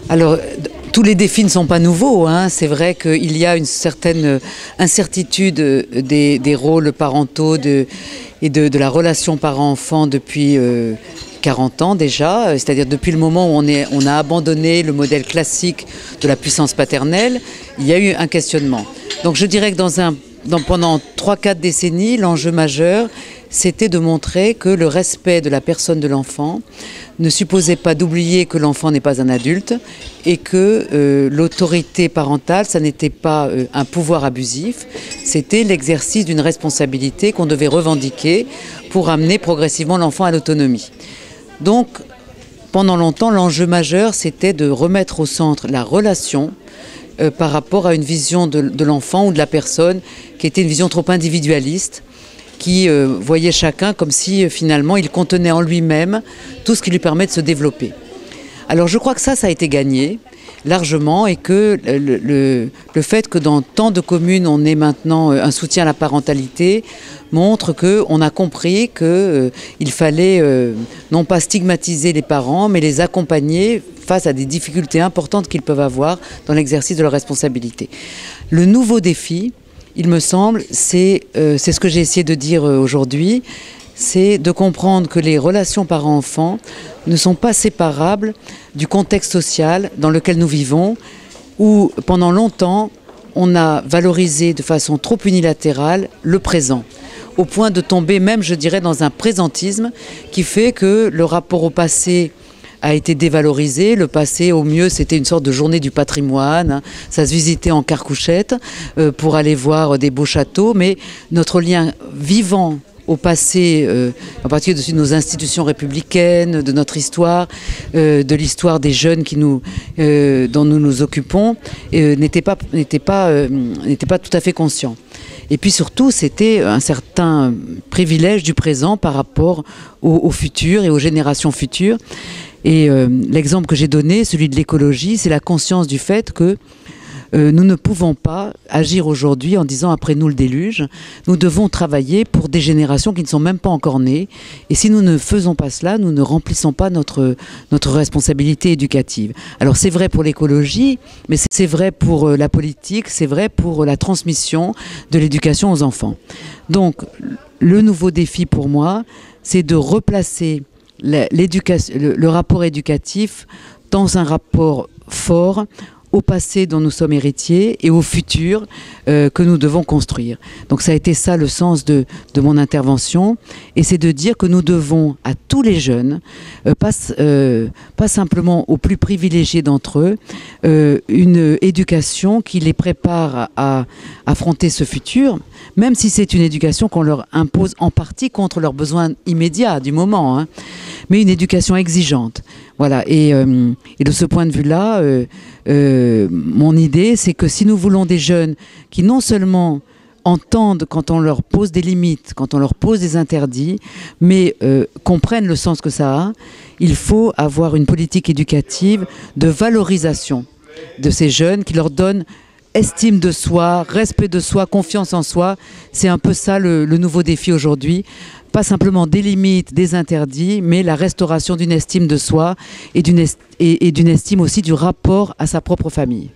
Alors, tous les défis ne sont pas nouveaux, hein. C'est vrai qu'il y a une certaine incertitude des rôles parentaux et de la relation parent-enfant depuis 40 ans déjà, c'est-à-dire depuis le moment où on a abandonné le modèle classique de la puissance paternelle, il y a eu un questionnement. Donc je dirais que pendant 3-4 décennies, l'enjeu majeur, c'était de montrer que le respect de la personne de l'enfant ne supposait pas d'oublier que l'enfant n'est pas un adulte et que l'autorité parentale, ça n'était pas un pouvoir abusif, c'était l'exercice d'une responsabilité qu'on devait revendiquer pour amener progressivement l'enfant à l'autonomie. Donc, pendant longtemps, l'enjeu majeur, c'était de remettre au centre la relation par rapport à une vision de l'enfant ou de la personne qui était une vision trop individualiste, qui voyait chacun comme si finalement il contenait en lui-même tout ce qui lui permet de se développer. Alors je crois que ça a été gagné largement et que le fait que dans tant de communes on ait maintenant un soutien à la parentalité montre qu'on a compris qu'il fallait non pas stigmatiser les parents mais les accompagner face à des difficultés importantes qu'ils peuvent avoir dans l'exercice de leur responsabilité. Le nouveau défi, il me semble, c'est ce que j'ai essayé de dire aujourd'hui, c'est de comprendre que les relations parents-enfants ne sont pas séparables du contexte social dans lequel nous vivons, où pendant longtemps, on a valorisé de façon trop unilatérale le présent, au point de tomber même, je dirais, dans un présentisme qui fait que le rapport au passé a été dévalorisé. Le passé, au mieux, c'était une sorte de journée du patrimoine, hein. Ça se visitait en carcouchette pour aller voir des beaux châteaux, mais notre lien vivant au passé, en particulier de nos institutions républicaines, de notre histoire, de l'histoire des jeunes dont nous nous occupons, n'était pas tout à fait conscient. Et puis surtout, c'était un certain privilège du présent par rapport au futur et aux générations futures. Et l'exemple que j'ai donné, celui de l'écologie, c'est la conscience du fait que nous ne pouvons pas agir aujourd'hui en disant après nous le déluge. Nous devons travailler pour des générations qui ne sont même pas encore nées. Et si nous ne faisons pas cela, nous ne remplissons pas notre responsabilité éducative. Alors c'est vrai pour l'écologie, mais c'est vrai pour la politique, c'est vrai pour la transmission de l'éducation aux enfants. Donc le nouveau défi pour moi, c'est de replacer le rapport éducatif dans un rapport fort au passé dont nous sommes héritiers et au futur que nous devons construire. Donc ça a été ça le sens de mon intervention, et c'est de dire que nous devons à tous les jeunes, pas simplement aux plus privilégiés d'entre eux, une éducation qui les prépare à affronter ce futur, même si c'est une éducation qu'on leur impose en partie contre leurs besoins immédiats du moment, hein, mais une éducation exigeante. Voilà, et de ce point de vue-là, mon idée, c'est que si nous voulons des jeunes qui non seulement entendent quand on leur pose des limites, quand on leur pose des interdits, mais comprennent le sens que ça a, il faut avoir une politique éducative de valorisation de ces jeunes qui leur donne estime de soi, respect de soi, confiance en soi. C'est un peu ça le nouveau défi aujourd'hui. Pas simplement des limites, des interdits, mais la restauration d'une estime de soi et d'une estime aussi du rapport à sa propre famille.